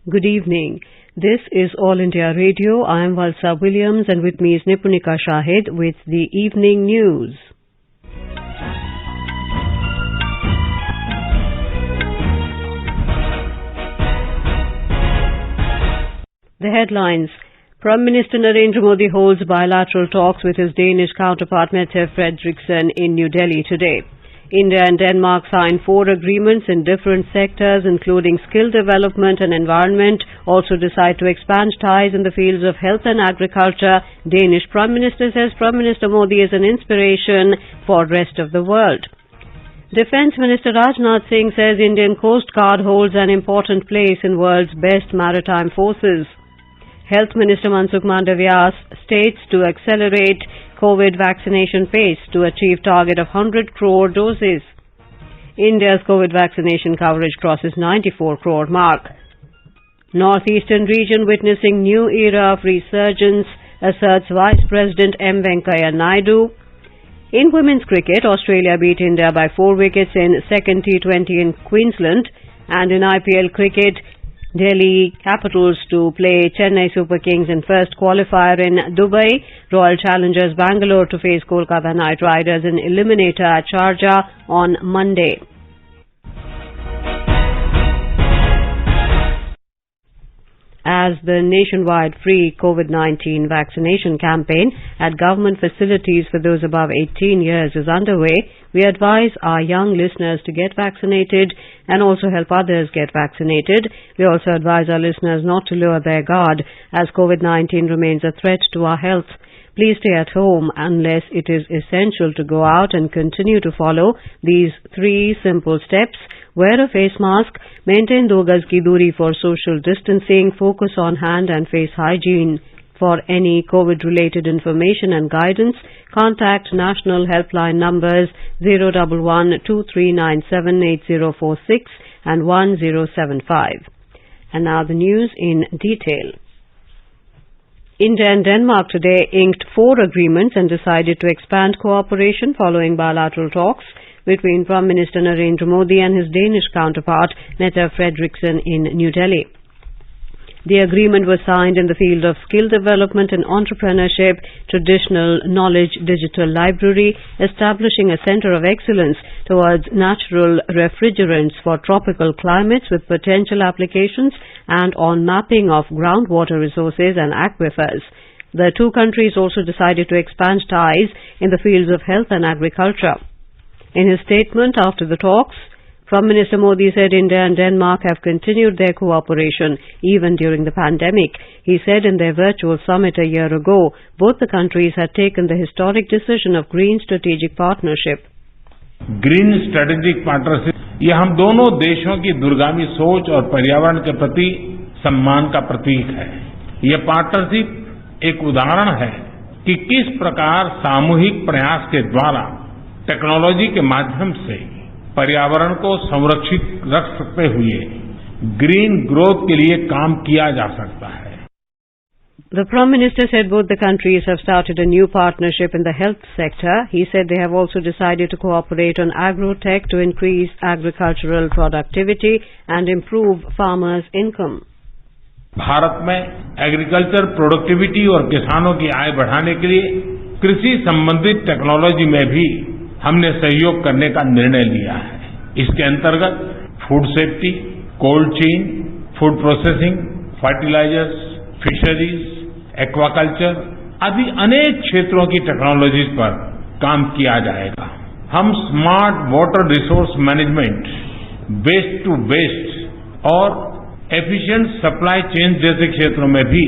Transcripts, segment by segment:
Good evening. This is All India Radio. I am Valsa Williams and with me is Nipunika Shahid with the evening news. The headlines. Prime Minister Narendra Modi holds bilateral talks with his Danish counterpart Mette Frederiksen in New Delhi today. India and Denmark signed 4 agreements in different sectors, including skill development and environment, also decide to expand ties in the fields of health and agriculture. Danish Prime Minister says Prime Minister Modi is an inspiration for rest of the world. Defence Minister Rajnath Singh says Indian Coast Guard holds an important place in world's best maritime forces. Health Minister Mansukh Mandavia states to accelerate COVID vaccination pace to achieve target of 100 crore doses. India's COVID vaccination coverage crosses 94 crore mark. Northeastern region witnessing new era of resurgence, asserts Vice President M. Venkaiah Naidu. In women's cricket, Australia beat India by 4 wickets in second T20 in Queensland, and in IPL cricket, Delhi Capitals to play Chennai Super Kings in first qualifier in Dubai. Royal Challengers Bangalore to face Kolkata Knight Riders in eliminator at Sharjah on Monday. As the nationwide free COVID-19 vaccination campaign at government facilities for those above 18 years is underway, we advise our young listeners to get vaccinated and also help others get vaccinated. We also advise our listeners not to lower their guard as COVID-19 remains a threat to our health. Please stay at home unless it is essential to go out and continue to follow these 3 simple steps. Wear a face mask, maintain 2 gaz ki duri for social distancing, focus on hand and face hygiene. For any COVID-related information and guidance, contact national helpline numbers 011-2397-8046 and 1075. And now the news in detail. India and Denmark today inked 4 agreements and decided to expand cooperation following bilateral talks between Prime Minister Narendra Modi and his Danish counterpart Mette Frederiksen in New Delhi. The agreement was signed in the field of skill development and entrepreneurship, traditional knowledge digital library, establishing a center of excellence towards natural refrigerants for tropical climates with potential applications, and on mapping of groundwater resources and aquifers. The 2 countries also decided to expand ties in the fields of health and agriculture. In his statement after the talks, Prime Minister Modi said India and Denmark have continued their cooperation even during the pandemic. He said in their virtual summit a year ago, both the countries had taken the historic decision of Green Strategic Partnership. Green strategic partnership ये हम दोनों देशों की दूरगामी सोच और पर्यावरण के प्रति सम्मान का प्रतीक है. ये पार्टनरशिप एक उदाहरण है कि किस प्रकार सामूहिक प्रयास के द्वारा टेक्नोलॉजी के माध्यम से पर्यावरण को संरक्षित रख सकते हुए ग्रीन ग्रोथ के लिए काम किया जा सकता है. The Prime Minister said both the countries have started a new partnership in the health sector. He said they have also decided to cooperate on agro-tech to increase agricultural productivity and improve farmers' income. Bharat में agriculture productivity और किसानों की आय बढ़ाने के लिए कृषि संबंधित technology में भी हमने सहयोग करने का निर्णय लिया है. इसके अंतर्गत food safety, cold chain, food processing, fertilisers, fisheries, aquaculture आदि अनेक क्षेत्रों की टेक्नोलॉजीज पर काम किया जाएगा. हम smart water resource management, waste to waste और एफिशिएंट सप्लाई चेन जैसे क्षेत्रों में भी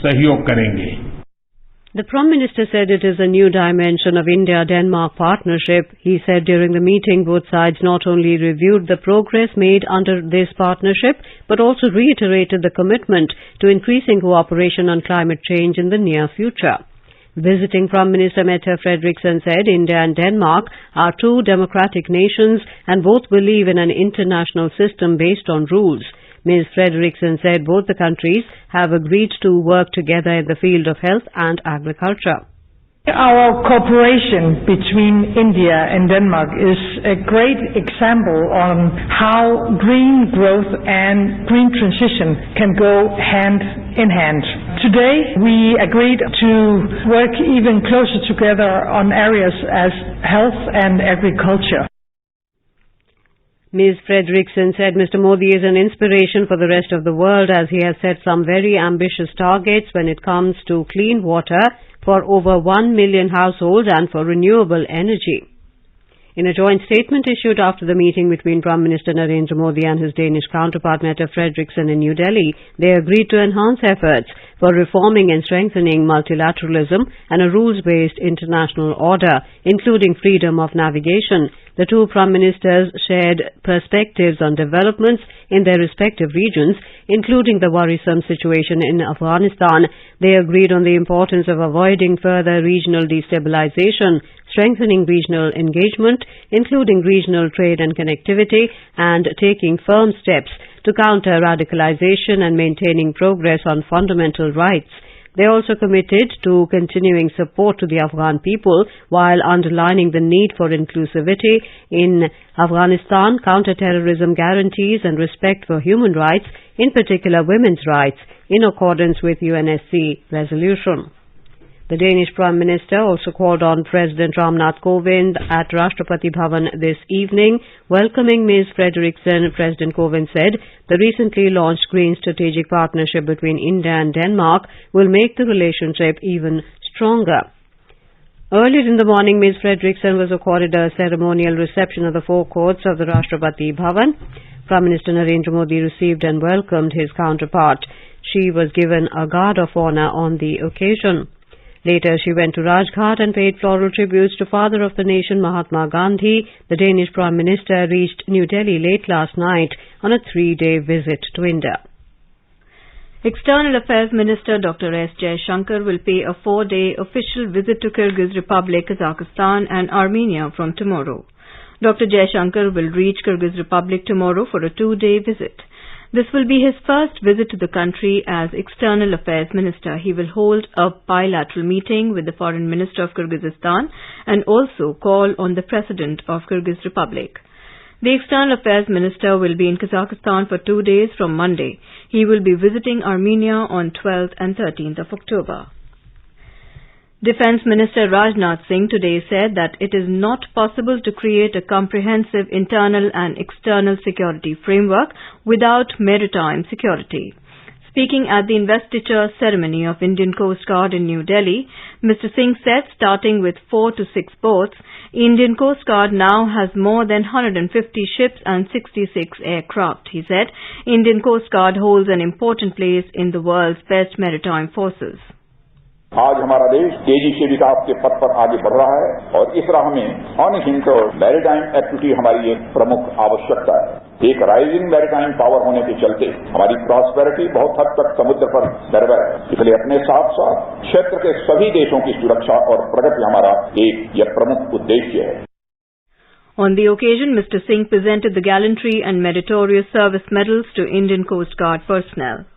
सहयोग करेंगे. The Prime Minister said it is a new dimension of India-Denmark partnership. He said during the meeting both sides not only reviewed the progress made under this partnership, but also reiterated the commitment to increasing cooperation on climate change in the near future. Visiting Prime Minister Mette Frederiksen said India and Denmark are 2 democratic nations and both believe in an international system based on rules. Ms. Frederiksen said both the countries have agreed to work together in the field of health and agriculture. Our cooperation between India and Denmark is a great example on how green growth and green transition can go hand in hand. Today, we agreed to work even closer together on areas as health and agriculture. Ms. Fredrickson said Mr. Modi is an inspiration for the rest of the world as he has set some very ambitious targets when it comes to clean water for over 1 million households and for renewable energy. In a joint statement issued after the meeting between Prime Minister Narendra Modi and his Danish counterpart Mette Frederiksen in New Delhi, they agreed to enhance efforts for reforming and strengthening multilateralism and a rules-based international order, including freedom of navigation. The two Prime Ministers shared perspectives on developments in their respective regions, including the worrisome situation in Afghanistan. They agreed on the importance of avoiding further regional destabilization, strengthening regional engagement, including regional trade and connectivity, and taking firm steps to counter radicalization and maintaining progress on fundamental rights. They also committed to continuing support to the Afghan people while underlining the need for inclusivity in Afghanistan, counter-terrorism guarantees and respect for human rights, in particular women's rights, in accordance with UNSC resolution. The Danish Prime Minister also called on President Ramnath Kovind at Rashtrapati Bhavan this evening. Welcoming Ms. Frederiksen, President Kovind said the recently launched Green Strategic Partnership between India and Denmark will make the relationship even stronger. Earlier in the morning, Ms. Frederiksen was accorded a ceremonial reception at the forecourts of the Rashtrapati Bhavan. Prime Minister Narendra Modi received and welcomed his counterpart. She was given a guard of honor on the occasion. Later, she went to Rajghat and paid floral tributes to Father of the Nation Mahatma Gandhi. The Danish Prime Minister reached New Delhi late last night on a 3-day visit to India. External Affairs Minister Dr. S. Jaishankar will pay a 4-day official visit to Kyrgyz Republic, Kazakhstan and Armenia from tomorrow. Dr. Jaishankar will reach Kyrgyz Republic tomorrow for a 2-day visit. This will be his first visit to the country as External Affairs Minister. He will hold a bilateral meeting with the Foreign Minister of Kyrgyzstan and also call on the President of Kyrgyz Republic. The External Affairs Minister will be in Kazakhstan for 2 days from Monday. He will be visiting Armenia on 12th and 13th of October. Defence Minister Rajnath Singh today said that it is not possible to create a comprehensive internal and external security framework without maritime security. Speaking at the investiture ceremony of Indian Coast Guard in New Delhi, Mr. Singh said starting with 4 to 6 boats, Indian Coast Guard now has more than 150 ships and 66 aircraft. He said Indian Coast Guard holds an important place in the world's best maritime forces. आज हमारा देश तेजी से विकास के पथ पर आगे बढ़ रहा है और इस राह में अनहिंडर्ड मैरीटाइम एक्टिविटी हमारी एक प्रमुख आवश्यकता है। एक राइजिंग मैरीटाइम पावर होने के चलते हमारी प्रॉस्पेरिटी बहुत हद तक समुद्र पर निर्भर है। इसलिए अपने साथ साथ क्षेत्र के सभी देशों की सुरक्षा और प्रगति हमारा एक यह प्रमुख उद्देश्य है। On the occasion, Mr. Singh presented the Gallantry and Meritorious Service Medals to Indian Coast Guard personnel.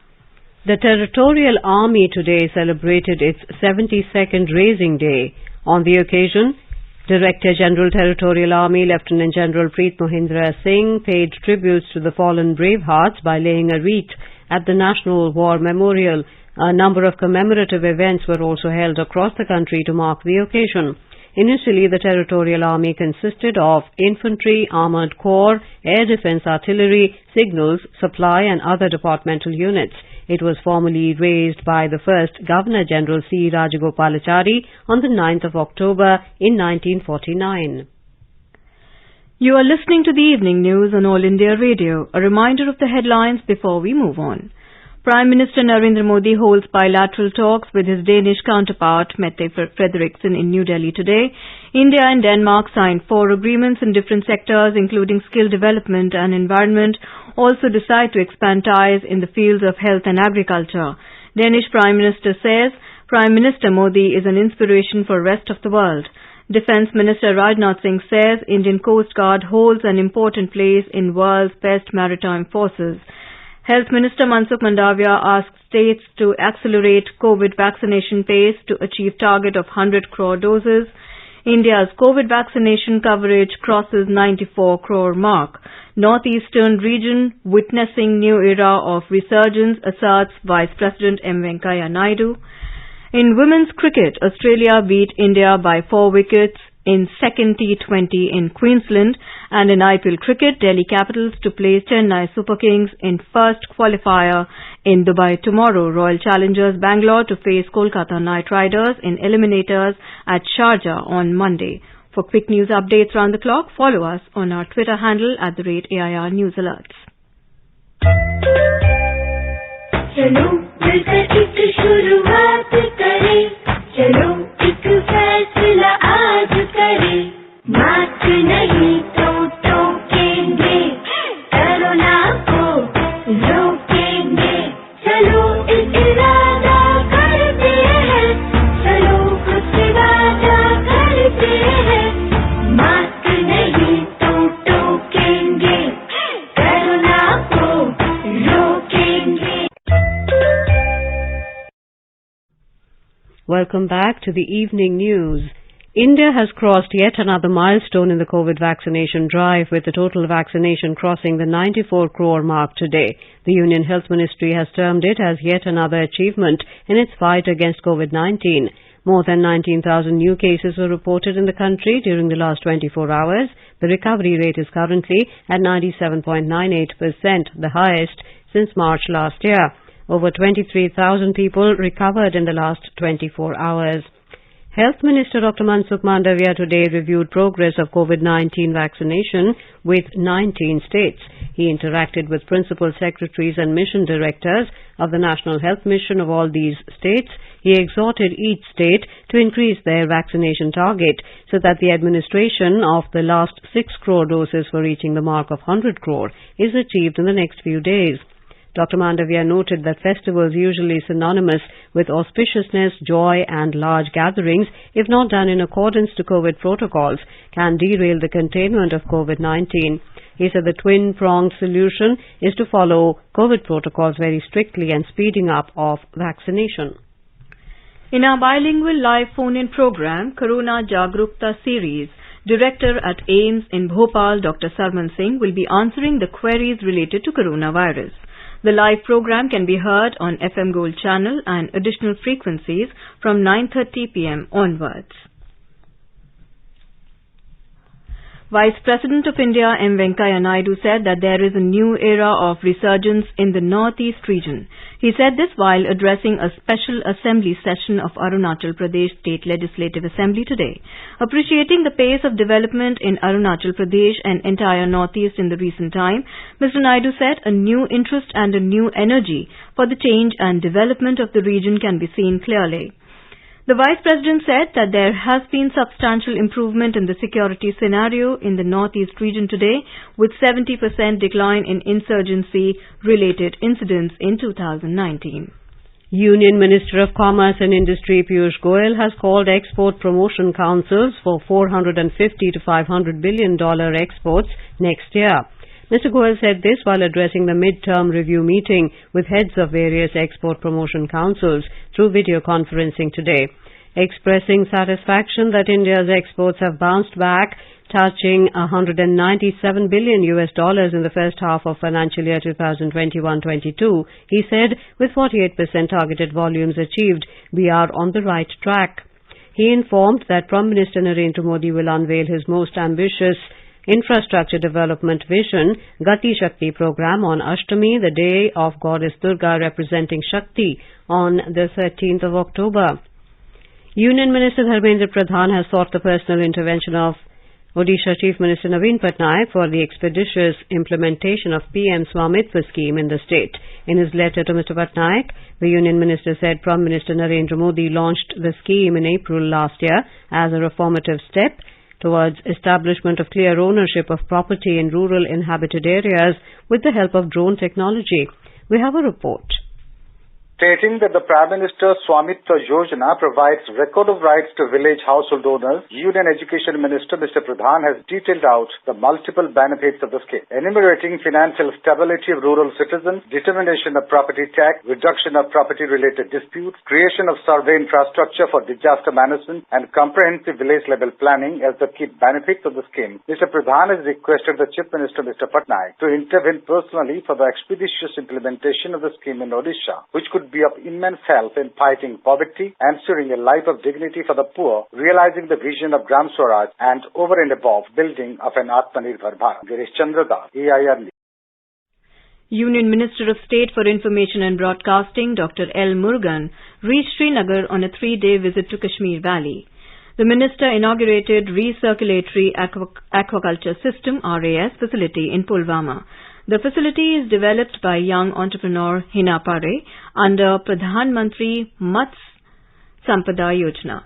The Territorial Army today celebrated its 72nd Raising Day. On the occasion, Director General Territorial Army Lieutenant General Preet Mohindra Singh paid tributes to the fallen bravehearts by laying a wreath at the National War Memorial. A number of commemorative events were also held across the country to mark the occasion. Initially, the Territorial Army consisted of infantry, armoured corps, air defence artillery, signals, supply and other departmental units. It was formally raised by the first Governor-General C. Rajagopalachari on the 9th of October in 1949. You are listening to the evening news on All India Radio. A reminder of the headlines before we move on. Prime Minister Narendra Modi holds bilateral talks with his Danish counterpart Mette Frederiksen in New Delhi today. India and Denmark signed 4 agreements in different sectors including skill development and environment, also decide to expand ties in the fields of health and agriculture. Danish Prime Minister says Prime Minister Modi is an inspiration for the rest of the world. Defence Minister Rajnath Singh says Indian Coast Guard holds an important place in world's best maritime forces. Health Minister Mansukh Mandavia asked states to accelerate COVID vaccination pace to achieve target of 100 crore doses. India's COVID vaccination coverage crosses 94 crore mark. Northeastern region witnessing new era of resurgence, asserts Vice President M. Venkaiah Naidu. In women's cricket, Australia beat India by 4 wickets in second T20 in Queensland, and in IPL cricket, Delhi Capitals to play Chennai Super Kings in first qualifier in Dubai tomorrow. Royal Challengers Bangalore to face Kolkata Knight Riders in eliminators at Sharjah on Monday. For quick news updates round the clock, follow us on our Twitter handle @AIR News Alerts. चलो मिलकर एक शुरुआत करें, चलो एक फैसला आज करें, मास्क नहीं तो टोकेंगे, कोरोना को रोकेंगे, चलो एक इरादा करते हैं, चलो कुछ वादा करते हैं, मास्क नहीं तो टोकेंगे, कोरोना को रोकेंगे. Welcome back to the evening news. India has crossed yet another milestone in the COVID vaccination drive, with the total vaccination crossing the 94 crore mark today. The Union Health Ministry has termed it as yet another achievement in its fight against COVID-19. More than 19,000 new cases were reported in the country during the last 24 hours. The recovery rate is currently at 97.98%, the highest since March last year. Over 23,000 people recovered in the last 24 hours. Health Minister Dr. Mansukh Mandavia today reviewed progress of COVID-19 vaccination with 19 states. He interacted with principal secretaries and mission directors of the National Health Mission of all these states. He exhorted each state to increase their vaccination target so that the administration of the last 6 crore doses for reaching the mark of 100 crore is achieved in the next few days. Dr. Mandavia noted that festivals usually synonymous with auspiciousness, joy and large gatherings, if not done in accordance to COVID protocols, can derail the containment of COVID-19. He said the twin-pronged solution is to follow COVID protocols very strictly and speeding up of vaccination. In our bilingual live phone-in program, Corona Jagrukta series, Director at AIIMS in Bhopal, Dr. Sarman Singh, will be answering the queries related to coronavirus. The live program can be heard on FM Gold channel and additional frequencies from 9:30 p.m. onwards. Vice President of India M. Venkaiah Naidu said that there is a new era of resurgence in the Northeast region. He said this while addressing a special assembly session of Arunachal Pradesh State Legislative Assembly today. Appreciating the pace of development in Arunachal Pradesh and entire Northeast in the recent time, Mr. Naidu said a new interest and a new energy for the change and development of the region can be seen clearly. The Vice President said that there has been substantial improvement in the security scenario in the Northeast region today, with 70% decline in insurgency-related incidents in 2019. Union Minister of Commerce and Industry Piyush Goyal has called export promotion councils for $450 to $500 billion exports next year. Mr. Goyal said this while addressing the mid-term review meeting with heads of various export promotion councils through video conferencing today. Expressing satisfaction that India's exports have bounced back, touching $197 billion in the first half of financial year 2021-22, he said, with 48% targeted volumes achieved, we are on the right track. He informed that Prime Minister Narendra Modi will unveil his most ambitious infrastructure development vision, Gati Shakti program, on Ashtami, the day of Goddess Durga representing Shakti, on the 13th of October. Union Minister Dharmendra Pradhan has sought the personal intervention of Odisha Chief Minister Naveen Patnaik for the expeditious implementation of PM Swamitva scheme in the state. In his letter to Mr. Patnaik, the Union Minister said Prime Minister Narendra Modi launched the scheme in April last year as a reformative step towards establishment of clear ownership of property in rural inhabited areas with the help of drone technology. We have a report. stating that the Prime Minister's Swamitva Yojana provides record of rights to village household owners. Union Education Minister Mr. Pradhan has detailed out the multiple benefits of the scheme, enumerating financial stability of rural citizens, determination of property tax, reduction of property-related disputes, creation of survey infrastructure for disaster management, and comprehensive village-level planning as the key benefits of the scheme. Mr. Pradhan has requested the Chief Minister Mr. Patnaik to intervene personally for the expeditious implementation of the scheme in Odisha, which could be of immense help in fighting poverty, ensuring a life of dignity for the poor, realizing the vision of Gram Swaraj, and over and above, building of an Atmanirbhar Bharat. Girish Chandra Das, AIR News. Union Minister of State for Information and Broadcasting Dr. L. Murugan reached Srinagar on a 3-day visit to Kashmir Valley. The minister inaugurated Recirculatory Aquaculture System (RAS) facility in Pulwama. The facility is developed by young entrepreneur Hina Pare under Pradhan Mantri Matsya Sampada Yojana.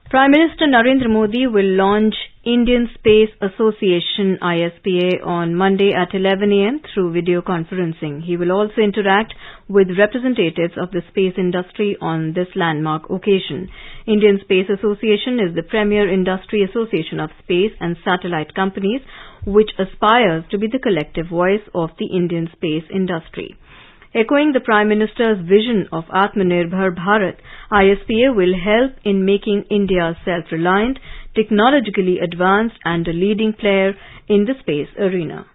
Prime Minister Narendra Modi will launch Indian Space Association (ISPA) on Monday at 11 a.m. through video conferencing. He will also interact with representatives of the space industry on this landmark occasion. Indian Space Association is the premier industry association of space and satellite companies, which aspires to be the collective voice of the Indian space industry. Echoing the Prime Minister's vision of Atmanirbhar Bharat, ISPA will help in making India self-reliant, technologically advanced and a leading player in the space arena.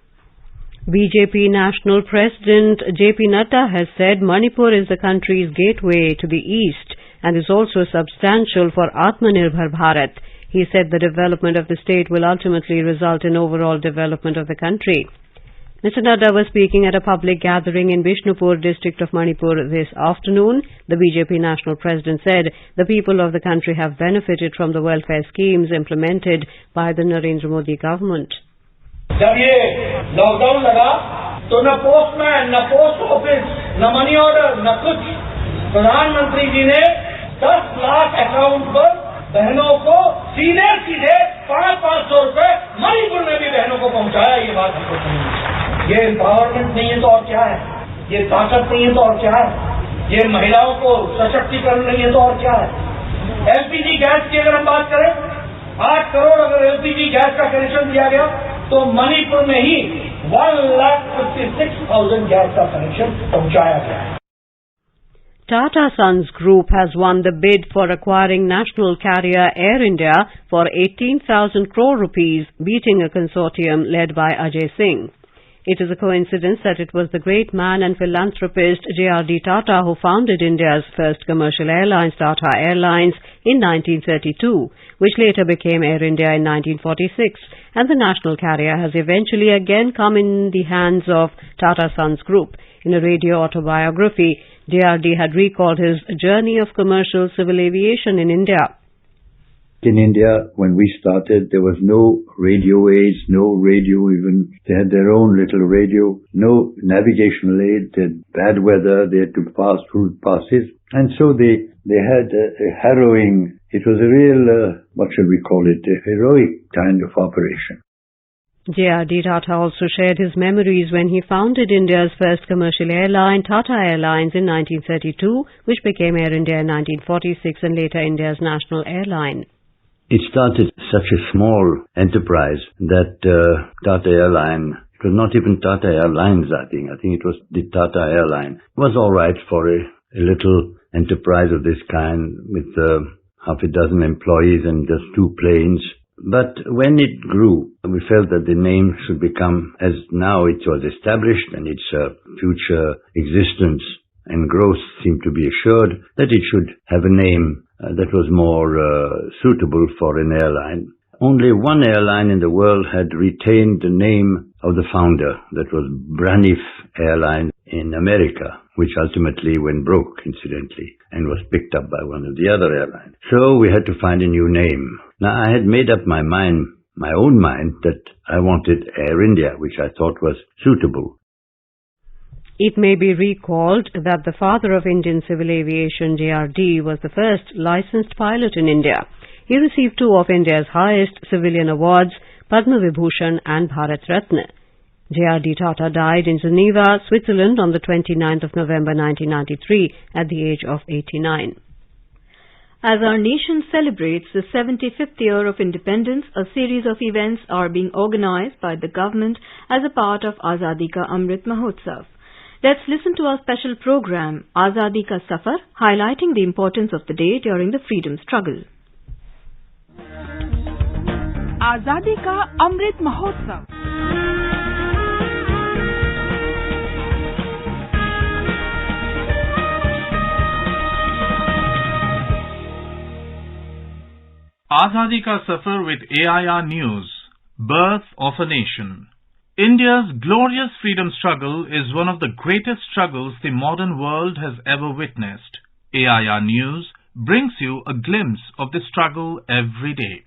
BJP National President JP Nadda has said Manipur is the country's gateway to the east and is also substantial for Atmanirbhar Bharat. He said the development of the state will ultimately result in overall development of the country. Mr. Nadda was speaking at a public gathering in Bishnupur district of Manipur this afternoon. The BJP National President said the people of the country have benefited from the welfare schemes implemented by the Narendra Modi government. जब ये lockdown लगा तो न postman, न post office, न money order, न कुछ। प्रधानमंत्री जी ने 10 लाख अकाउंट पर बहनों को सीधे 500 रुपए मणिपुर में भी बहनों को पहुंचाया। ये बात हमको समझ, ये एम्पावरमेंट नहीं है तो और क्या है, ये ताकत नहीं है तो और क्या है, ये महिलाओं को सशक्तिकरण नहीं है तो और क्या है। एलपीजी गैस की अगर हम बात करें, 8 करोड़ अगर एलपीजी गैस का कनेक्शन दिया गया तो मणिपुर में ही 1,56,000 गैस का कनेक्शन पहुंचाया गया है। Tata Sons Group has won the bid for acquiring national carrier Air India for 18,000 crore rupees, beating a consortium led by Ajay Singh. It is a coincidence that it was the great man and philanthropist J.R.D. Tata who founded India's first commercial airlines, Tata Airlines, in 1932, which later became Air India in 1946, and the national carrier has eventually again come in the hands of Tata Sons Group. In a radio autobiography, J.R.D. had recalled his journey of commercial civil aviation in India. In India, when we started, there was no radio aids, no radio even. They had their own little radio, no navigational aid, they had bad weather, they had to pass through passes. And so they had a harrowing, it was a real, what shall we call it, a heroic kind of operation. J.R.D. Tata also shared his memories when he founded India's first commercial airline, Tata Airlines, in 1932, which became Air India in 1946 and later India's national airline. It started such a small enterprise that Tata Airline, it was not even Tata Airlines, I think it was the Tata Airline. It was all right for a little enterprise of this kind with half a dozen employees and just 2 planes. But when it grew, we felt that the name should become, as now it was established and its future existence and growth seemed to be assured, that it should have a name that was more suitable for an airline. Only one airline in the world had retained the name of the founder, that was Braniff Airlines in America, which ultimately went broke, incidentally, and was picked up by one of the other airlines. So we had to find a new name. Now, I had made up my own mind, that I wanted Air India, which I thought was suitable. It may be recalled that the father of Indian civil aviation, J.R.D., was the first licensed pilot in India. He received 2 of India's highest civilian awards, Padma Vibhushan and Bharat Ratna. J.R.D. Tata died in Geneva, Switzerland on the 29th of November 1993 at the age of 89. As our nation celebrates the 75th year of independence, a series of events are being organized by the government as a part of Azadi Ka Amrit Mahotsav. Let's listen to our special program, Azadi Ka Safar, highlighting the importance of the day during the freedom struggle. Azadi Ka Amrit Mahotsav. Azadi Ka Safar with AIR News. Birth of a Nation. India's glorious freedom struggle is one of the greatest struggles the modern world has ever witnessed. AIR News brings you a glimpse of the struggle every day.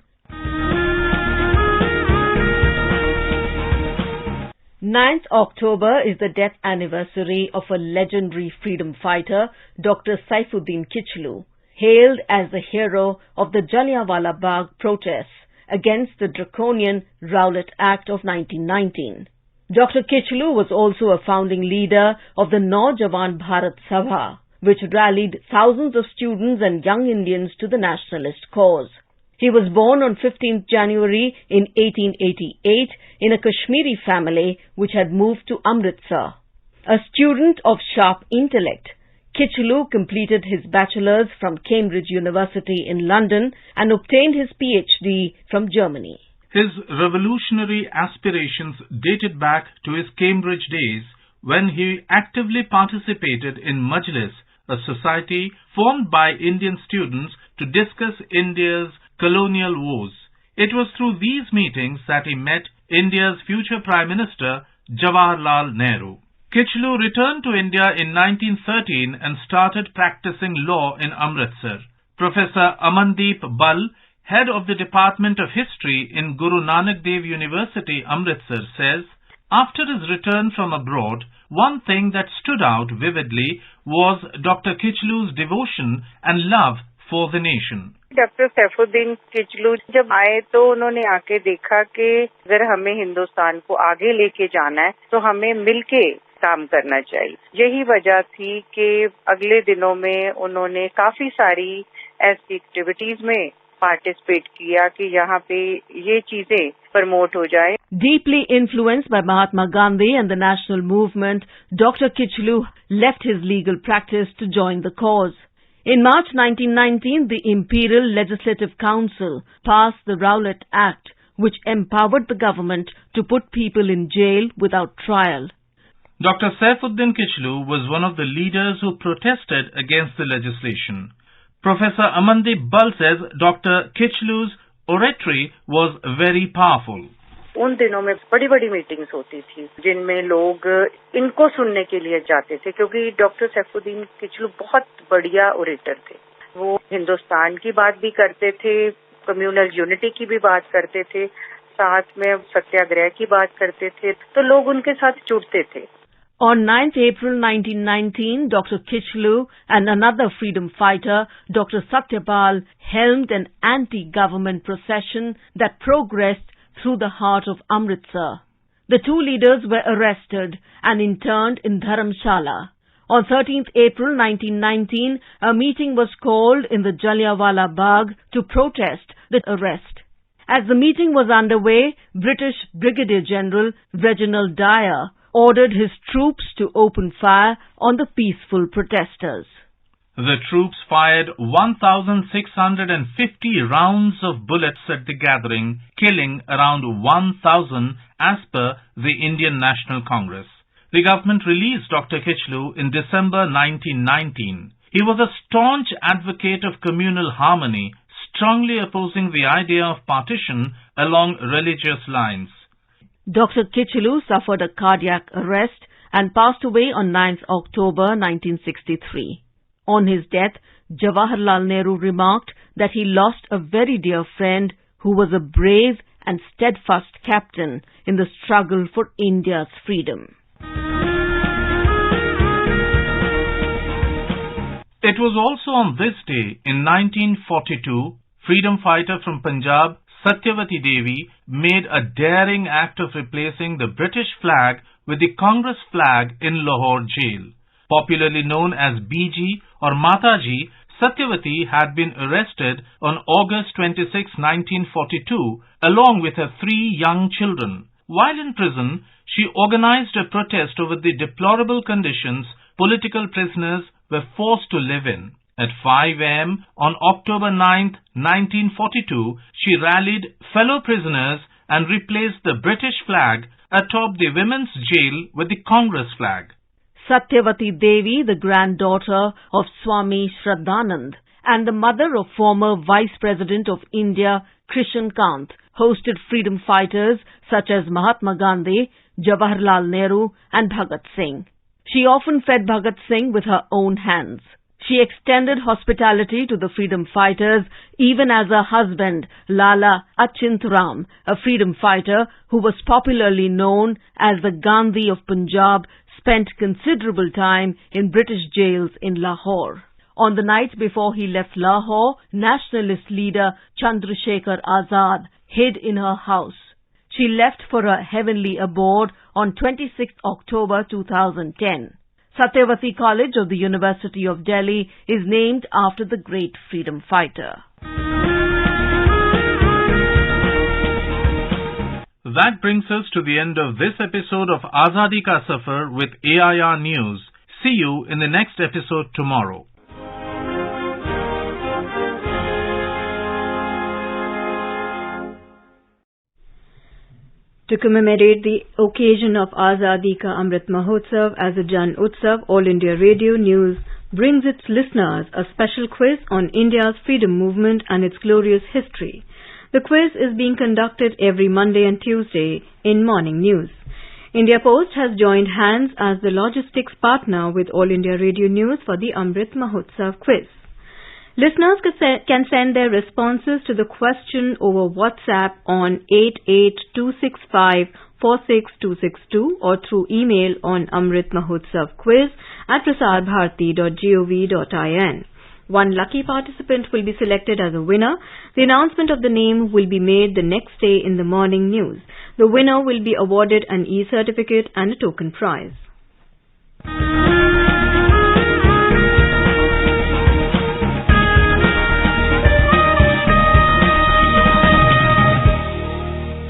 9th October is the death anniversary of a legendary freedom fighter, Dr. Saifuddin Kichlu, hailed as the hero of the Jallianwala Bagh protests against the draconian Rowlatt Act of 1919. Dr. Kichlu was also a founding leader of the Naujawan Bharat Sabha, which rallied thousands of students and young Indians to the nationalist cause. He was born on 15th January in 1888 in a Kashmiri family which had moved to Amritsar. A student of sharp intellect, Kichlu completed his bachelor's from Cambridge University in London and obtained his PhD from Germany. His revolutionary aspirations dated back to his Cambridge days when he actively participated in Majlis, a society formed by Indian students to discuss India's colonial woes. It was through these meetings that he met India's future Prime Minister, Jawaharlal Nehru. Kichlu returned to India in 1913 and started practicing law in Amritsar. Professor Amandeep Bal, head of the Department of History in Guru Nanak Dev University, Amritsar, says, after his return from abroad, one thing that stood out vividly was Dr. Kichlu's devotion and love for the nation. Doctor Saifuddin Kitchlew जब आए तो उन्होंने आके देखा कि अगर हमें हिंदुस्तान को आगे लेके जाना है तो हमें मिलके काम करना चाहिए. यही वजह थी कि अगले दिनों में उन्होंने काफी सारी ऐसी एक्टिविटीज में पार्टिसिपेट किया कि यहाँ पे ये चीजें प्रमोट हो जाए. Deeply influenced by Mahatma Gandhi and the national movement, Dr. Kichlu left his legal practice to join the cause. In March 1919, the Imperial Legislative Council passed the Rowlatt Act, which empowered the government to put people in jail without trial. Dr. Saifuddin Kichlu was one of the leaders who protested against the legislation. Professor Amandeep Bal says Dr. Kichlu's oratory was very powerful. उन दिनों में बड़ी बड़ी meetings होती थी जिनमें लोग इनको सुनने के लिए जाते थे क्योंकि डॉक्टर सैफुद्दीन किचलू बहुत बढ़िया ओरेटर थे. वो हिंदुस्तान की बात भी करते थे, कम्युनल यूनिटी की भी बात करते थे, साथ में सत्याग्रह की बात करते थे, तो लोग उनके साथ जुड़ते थे. On 9th April 1919, Dr. Kichlu and another freedom fighter, Dr. Satyapal, helmed an anti-government procession that progressed through the heart of Amritsar. The two leaders were arrested and interned in Dharamshala. On 13th April 1919, a meeting was called in the Jallianwala Bagh to protest the arrest. As the meeting was underway, British Brigadier General Reginald Dyer ordered his troops to open fire on the peaceful protesters. The troops fired 1,650 rounds of bullets at the gathering, killing around 1,000 as per the Indian National Congress. The government released Dr. Kichlu in December 1919. He was a staunch advocate of communal harmony, strongly opposing the idea of partition along religious lines. Dr. Kichlu suffered a cardiac arrest and passed away on 9th October 1963. On his death, Jawaharlal Nehru remarked that he lost a very dear friend who was a brave and steadfast captain in the struggle for India's freedom. It was also on this day in 1942, freedom fighter from Punjab Satyavati Devi made a daring act of replacing the British flag with the Congress flag in Lahore jail. Popularly known as BG or Mataji, Satyavati had been arrested on August 26, 1942, along with her 3 young children. While in prison, she organized a protest over the deplorable conditions political prisoners were forced to live in. At 5 a.m. on October 9, 1942, she rallied fellow prisoners and replaced the British flag atop the women's jail with the Congress flag. Satyavati Devi, the granddaughter of Swami Shraddhanand and the mother of former Vice President of India Krishan Kant, hosted freedom fighters such as Mahatma Gandhi, Jawaharlal Nehru and Bhagat Singh. She often fed Bhagat Singh with her own hands. She extended hospitality to the freedom fighters even as her husband, Lala Achint Ram, a freedom fighter who was popularly known as the Gandhi of Punjab, spent considerable time in British jails in Lahore. On the night before he left Lahore, nationalist leader Chandrasekhar Azad hid in her house. She left for her heavenly abode on 26 October 2010. Satyavati College of the University of Delhi is named after the great freedom fighter. That brings us to the end of this episode of Azadi Ka Safar with AIR News. See you in the next episode tomorrow. To commemorate the occasion of Azadi Ka Amrit Mahotsav as a Jan Utsav, All India Radio News brings its listeners a special quiz on India's freedom movement and its glorious history. The quiz is being conducted every Monday and Tuesday in Morning News. India Post has joined hands as the logistics partner with All India Radio News for the Amrit Mahotsav quiz. Listeners can send their responses to the question over WhatsApp on 88265 or through email on amritmahotsavquiz@prasarbharati.gov.in. One lucky participant will be selected as a winner. The announcement of the name will be made the next day in the Morning News. The winner will be awarded an e-certificate and a token prize.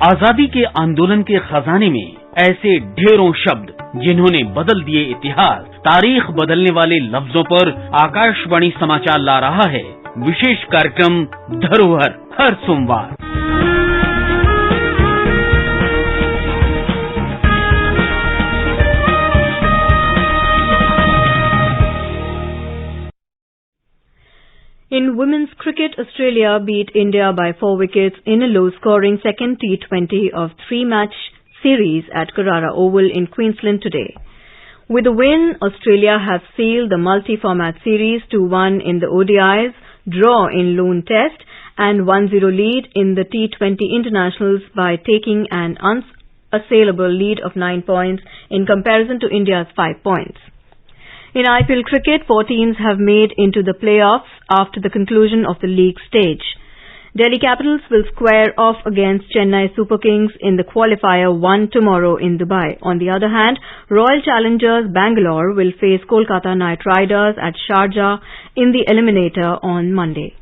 आजादी के आंदोलन के खजाने में ऐसे ढेरों शब्द जिन्होंने बदल दिए इतिहास, तारीख बदलने वाले लफ्जों पर आकाशवाणी समाचार ला रहा है विशेष कार्यक्रम धरोहर हर सोमवार। In women's cricket, Australia beat India by 4 wickets in a low-scoring second T20 of 3-match series at Carrara Oval in Queensland today. With a win, Australia have sealed the multi-format series 2-1 in the ODIs, draw in Lone Test and 1-0 lead in the T20 internationals by taking an unassailable lead of 9 points in comparison to India's 5 points. In IPL cricket, 4 teams have made into the playoffs after the conclusion of the league stage. Delhi Capitals will square off against Chennai Super Kings in the qualifier 1 tomorrow in Dubai. On the other hand, Royal Challengers Bangalore will face Kolkata Knight Riders at Sharjah in the eliminator on Monday.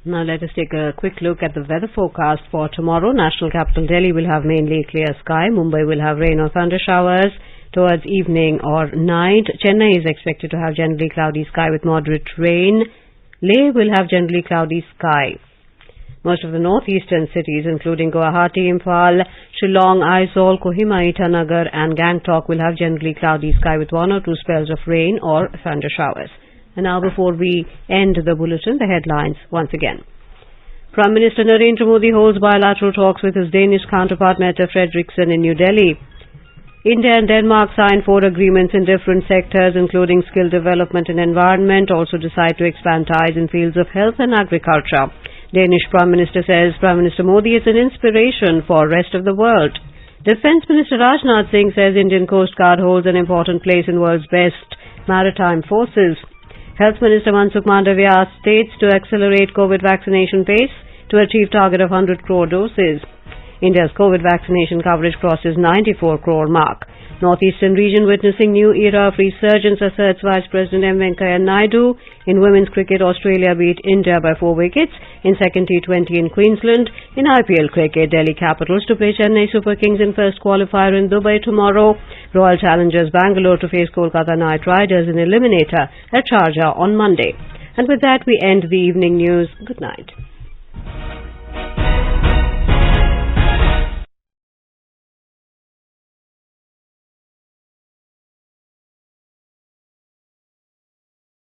Now let us take a quick look at the weather forecast for tomorrow. National capital Delhi will have mainly clear sky. Mumbai will have rain or thunder showers towards evening or night. Chennai is expected to have generally cloudy sky with moderate rain. Leh will have generally cloudy sky. Most of the northeastern cities, including Guwahati, Imphal, Shillong, Aizawl, Kohima, Itanagar and Gangtok will have generally cloudy sky with 1 or 2 spells of rain or thunder showers. And now before we end the bulletin, the headlines once again. Prime Minister Narendra Modi holds bilateral talks with his Danish counterpart Mette Frederiksen in New Delhi. India and Denmark signed 4 agreements in different sectors, including skill development and environment, also decide to expand ties in fields of health and agriculture. Danish Prime Minister says Prime Minister Modi is an inspiration for rest of the world. Defence Minister Rajnath Singh says Indian Coast Guard holds an important place in world's best maritime forces. Health Minister Mansukh Mandavia asked states to accelerate COVID vaccination pace. to achieve target of 100 crore doses. India's COVID vaccination coverage crosses 94 crore mark. Northeastern region witnessing new era of resurgence, asserts Vice President M. Venkaiah Naidu. In women's cricket, Australia beat India by 4 wickets in second T20 in Queensland. In IPL cricket, Delhi Capitals to play Chennai Super Kings in first qualifier in Dubai tomorrow. Royal Challengers Bangalore to face Kolkata Knight Riders in eliminator at Sharjah on Monday. And with that, we end the evening news. Good night.